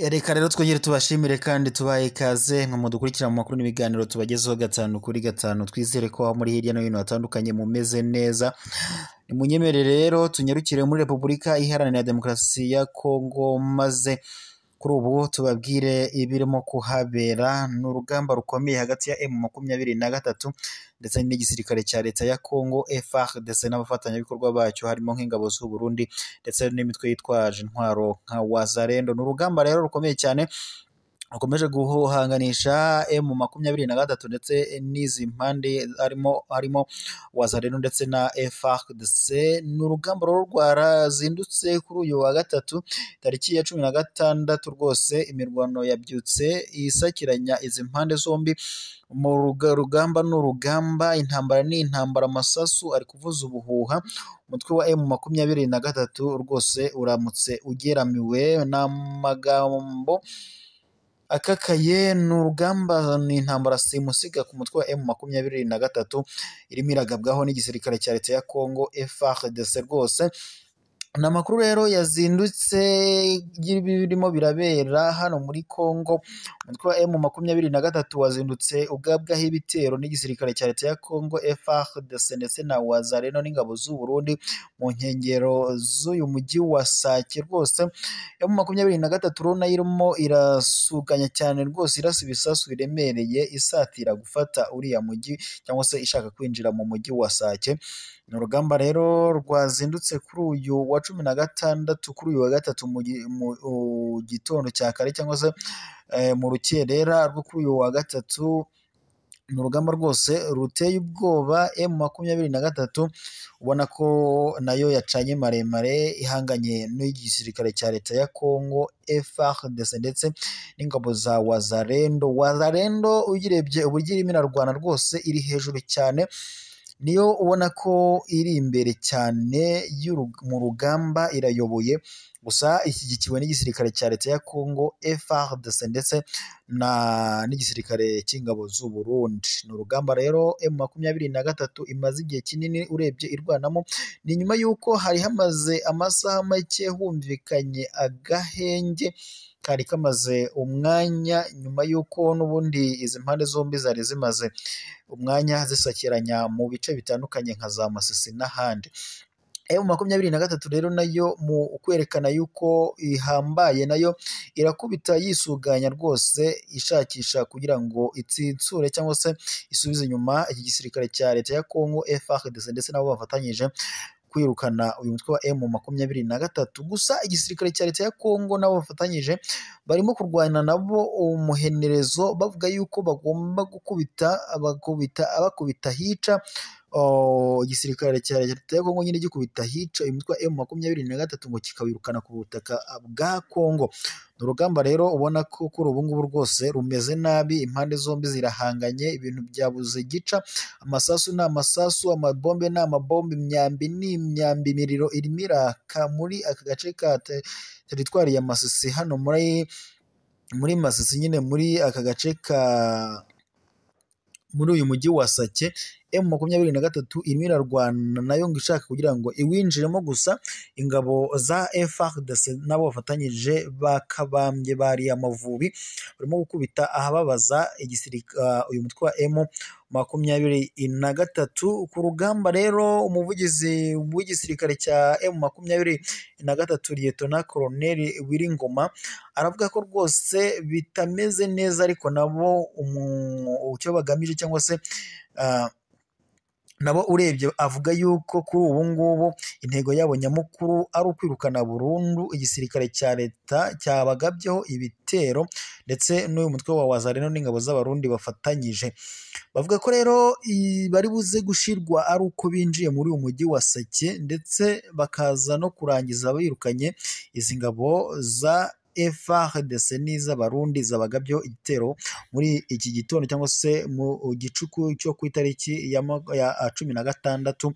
Reka rero twongere tubashimire kandi tubahe ikaze mwe mudukurikira mu makuru n'ibiganiro tubagezeho gatanu kuri gatanu, twizere ko aho muri hirya no hino hatandukanye mumeze neza. Nimunyemerere rero tunyarukire muri Repubulika Iharanira Demokarasi ya Kongo, maze kuri ubu tubabwire ibirimo kuhabera. Ni urugamba rukomeye hagati ya M23 ndetse n'igisirikare cya leta ya Kongo FARDC n'abafatanyabikorwa bacyo harimo nk'ingabo z'u Burundi ndetse n'imitwe yitwaje intwaro nka Wazalendo. Ni urugamba rero rukomeye cyane rukomeje guhanganisha M23 ndetse n'izi mpande harimo Wazalendo ndetse na FARDC. Ni urugamba rero rwarazindutse kuri uyu wa gatatu tariki ya 16 rwose, imirwano yabyutse isakiranya izi mpande zombi. Mu rugamba n'urugamba, intambara ni intambara, amasasu ari kuvuza ubuhuha. Umutwe wa M23 rwose uramutse ugeramiwe n'amagambo akakaye. Ni urugamba, ni intambara simusiga ku mutwe wa M23 irimo iragabwaho n'igisirikare cya leta ya Kongo FARDC rwose. Ni amakuru rero yazindutse birimo birabera hano muri Kongo. Umutwe wa M23 wazindutse ugabwaho ibitero n'igisirikare cya leta ya Kongo FARDC ndetse na Wazalendo n'ingabo z'u Burundi mu nkengero z'uyu mujyi wa Sake rwose. M23 nayo irimo irasuganya cyane rwose, irasa ibisasu biremereye isatira gufata uriya mujyi cyangwa se ishaka kwinjira mu mujyi wa Sake. Ni urugamba rero rwazindutse kuri uyu wa 16 kuri uyu wa gatatu mu gitondo cya kare cyangwa se mu rukerera rwo kuri uyu wa gatatu. Ni urugamba rwose ruteye ubwoba. M23 ubona ko nayo yacanye maremare ihanganye n'igisirikare cya leta ya Kongo FARDC ndetse n'ingabo za Wazalendo. Wazalendo uyirebye uburyo irimo irarwana rwose iri hejuru cyane, niyo ubona ko iri imbere cyane mu rugamba, irayoboye. Gusa ishyigikiwe n'igisirikare cya leta ya Kongo FARDC ndetse n'igisirikare cy'ingabo z'u Burundi. Ni urugamba rero M23 imaze igihe kinini urebye irwanamo. Ni nyuma y'uko hari hamaze amasaha make humvikanye agahenge kari kamaze umwanya, nyuma y'uko n'ubundi izi mpande zombi zari zimaze umwanya zisakiranya mu bice bitandukanye nka za Masisi n'ahandi. M23 rero nayo mu kwerekana yuko ihambaye, nayo irakubita yisuganya rwose ishakisha kugira ngo itsitsure cyangwa se isubize inyuma iki gisirikare cya leta ya Kongo FARDC ndetse nabo bafatanyije kwirukana uyu mutwe wa M23. Gusa igisirikare cya leta ya Kongo nabo bafatanyije barimo kurwana nabo umuhenerezo, bavuga yuko bagomba bakubita hica. Igisirikare cya leta ya Kongo nyine gikubita hica uyu mutwe wa M23 ngo kikawirukana ku butaka bwa Kongo. Ni urugamba rero ubona ko kuri ubu ngubu rwose rumeze nabi, impande zombi zirahanganye, ibintu byabuze gica. Amasasu ni amasasu, amabombe ni amabombe, imyambi ni imyambi, imiriro irimo iraka muri aka gace ka teritwari ya Masisi, hano muri Masisi nyine muri aka gace muri uyu mujyi wa Sake. M23 irimo irarwana nayo ngo ishaka kugira ngo iwinjiremo, gusa ingabo za FARDC nabo bafatanyije bakabambye bari Amavubi barimo gukubita ahababaza uyu mutwe wa M23 ku rugamba. Rero umuvugizi w'igisirikare cya M23 Lieutenant Colonel Wiringoma aravuga ko rwose bitameze neza, ariko nabo icyo bagamije cyangwa se nabo urebye avuga yuko kuri ubu ngubu intego yabo nyamukuru ari ukwirukana burundu igisirikare cya leta cyabagabyeho ibitero ndetse n'uyu mutwe wa Wazalendo n'ingabo z'abarundi bafatanyije. Bavuga ko rero bari buze gushirwa ari uko binjiye muri uyu mujyi wa Sake ndetse bakaza no kurangiza birukanye izi ngabo za FARDC n'iz'abarundi zabagabyeho igitero muri iki gitondo cyangwa se mu gicuku cyo ku itariki ya 16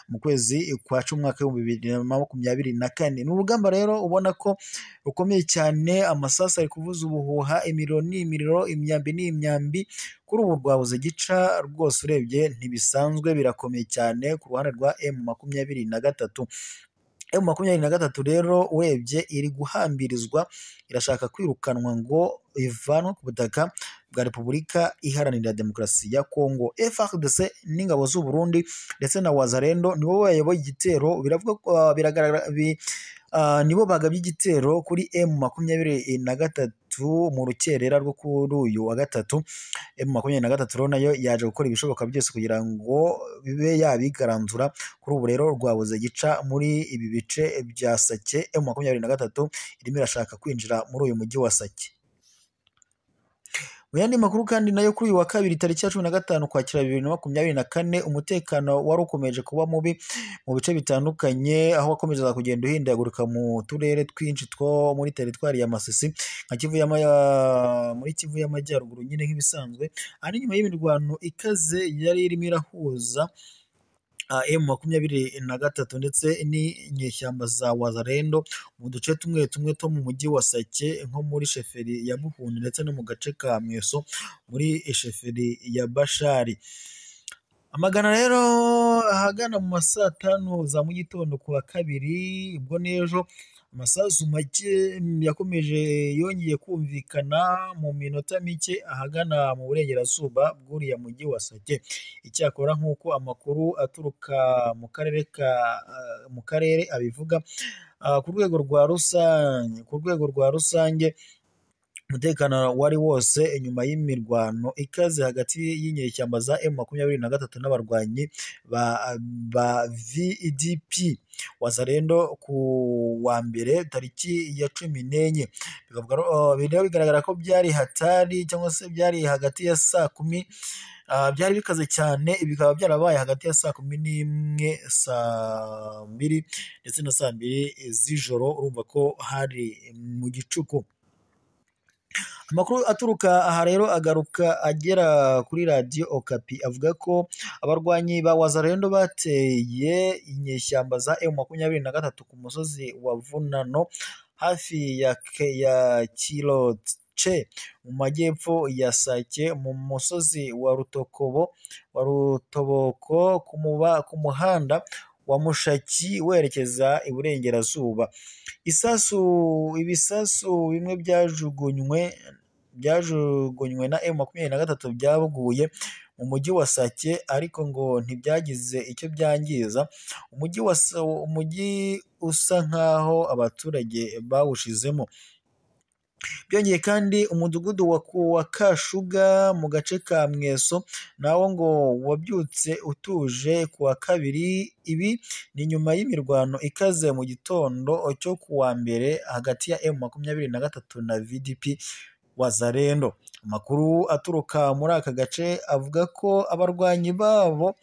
mu kwezi kwa 10 umwaka wa 2024. Ni urugamba rero ubona ko rukomeye cyane, amasasu ari kuvuza ubuhuha, imiriro ni imiriro, imyambi ni imyambi. Kuri ubu rwabuze gica rwose, urebye ntibisanzwe, birakomeye cyane ku ruhande rwa M23. M23 rero urebye iri guhambirizwa, irashaka kwirukanwa ngo ivanwe ku butaka bwa Repubulika Iharanira Demokarasi ya Kongo. FARDC n'ingabo z'u Burundi ndetse na Wazalendo nibo bayoboye igitero, biravuga ko nibo bagabye igitero kuri M23 mu rukerera rwo kuri uyu wa gatatu. M23 rero nayo yaje gukora ibishoboka byose kugira ngo bibe yabigaranzura. Kuri ubu rero rwabuze gica muri ibi bice bya Sake. M23 irimo irashaka kwinjira muri uyu mujyi wa Sake. Mu yandi makuru kandi nayo kuri uyu wa kabiri tariki ya 15 Ukwakira 2024, umutekano wari ukomeje kuba mubi mu bice bitandukanye, aho wakomezaga kugenda uhindagurika mu turere twinshi two muri teritwari ya Masisi muri Kivu y'Amajyaruguru nyine nk'ibisanzwe. Ari nyuma y'imirwano ikaze yari irimo irahuza M23 ndetse n'inyeshyamba za Wazalendo mu duce tumwe tumwe two mu mujyi wa Sake, nko muri sheferi ya Buhunde ndetse no mu gace ka Mweso muri sheferi ya Bashari. Amagana rero ahagana mu masaa 5 za mu gitondo ku wa kabiri, ubwo n'ejo, amasasu make yakomeje yongeye kumvikana mu minota mike ahagana mu burengerazuba bw'uriya mujyi wa Sake. Icyakora nk'uko amakuru aturuka mu karere abivuga, ku rwego rwa rusange umutekano wari wose nyuma y'imirwano ikaze hagati y'inyeshyamba za M23 n'abarwanyi ba VDP Wazalendo ku wa mbere tariki ya 14. Bigaragara ko byari hatari cyangwa se byari hagati ya saa 10, byari bikaze cyane. Bikaba byarabaye hagati ya saa 11, saa 2 ndetse na saa 2 z'ijoro. Urumva ko hari mu gicuku. Amakuru aturuka aha rero agaruka agera kuri Radio Okapi, avuga ko abarwanyi ba Wazalendo bateye inyeshyamba za M23 ku musozi wa Vunano hafi ya Kiloche mu majyepfo ya Sake, mu musozi wa Rutoboko ku muhanda wa Mushaki werekeza iburengerazuba. Ibisasu bimwe byajugunywe na M23 byaguye mu mujyi wa Sake, ariko ngo ntibyagize icyo byangiza. Umujyi usa nkaho abaturage bawushizemo. Byongeye kandi umudugudu wa Kashuga mu gace ka Mweso nawo ngo wabyutse utuje ku wa kabiri. Ibi ni nyuma y'imirwano ikaze mu gitondo cyo ku wa mbere hagati ya M23 na VDP Wazalendo. Amakuru aturuka muri aka gace avuga ko abarwanyi baho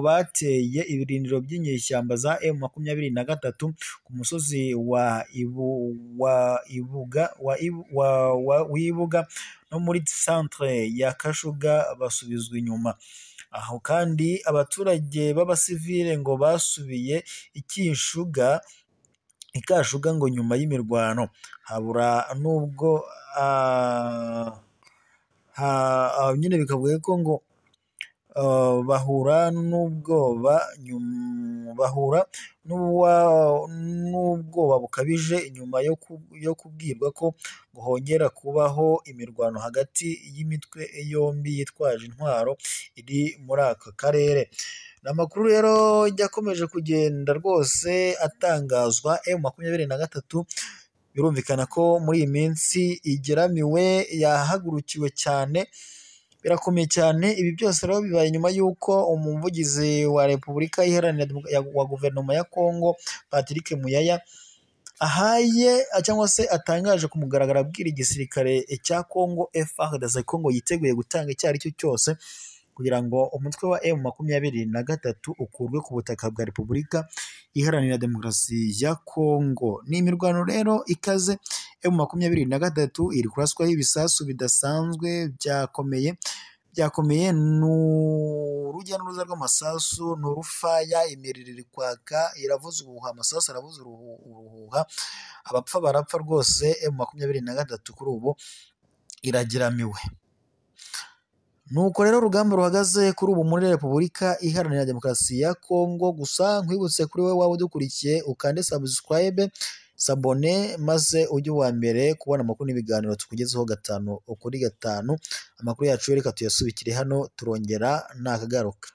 bateye ibirindiro by'inyeshyamba za M23 ku musozi wa Ibuga no muri centre ya Kashuga basubizwa inyuma. Aho kandi abaturage b'abasivile ngo basubiye Ikashuga ngo nyuma y'imirwano habura nubwo nyine bikavuga ko ngo bahura n'ubwoba bukabije nyuma yo kubwirwa ko ngo hongera kubaho imirwano hagati y'imitwe yombi yitwaje intwaro iri muri aka karere. Ni amakuru rero yakomeje kugenda rwose atangazwa. M23 birumvikana ko muri iyi minsi igeramiwe, yahagurukiwe cyane, birakomeye cyane. Ibi byose rero bibaye nyuma y'uko umuvugizi wa Repubulika Iharanira wa Guverinoma ya Kongo Patrick Muyaya ahaye cyangwa se atangaje ku mugaragaro abwira igisirikare cya Kongo FARDC ko ngo yiteguye gutanga icyo ari cyo cyose kugira ngo umutwe wa M23 ukurwe ku butaka bwa Repubulika Iharanira Demokarasi ya Kongo. Ni imirwano rero ikaze. M23 iri kuraswaho ibisasu bidasanzwe byakomeye. Ni urujya n'uruza rw'amasasu, ni urufaya, imiriro iri kwaka, iravuza ubuhuha, amasasu aravuza ubuhuha, abapfa barapfa rwose. M23 kuri ubu iragiramiwe. Nuko rero urugamba ruhagaze kuri ubu muri Repubulika Iharanira Demokarasi ya Kongo, gusa nkwibutse kuri wowe waba udukurikiye ukande subscribe, sabone maze ujye uwa mbere kubona amakuru n'ibiganiro tukugezeho gatanu kuri gatanu. Amakuru yacu reka tuyasubikire hano turongera nakagaruka.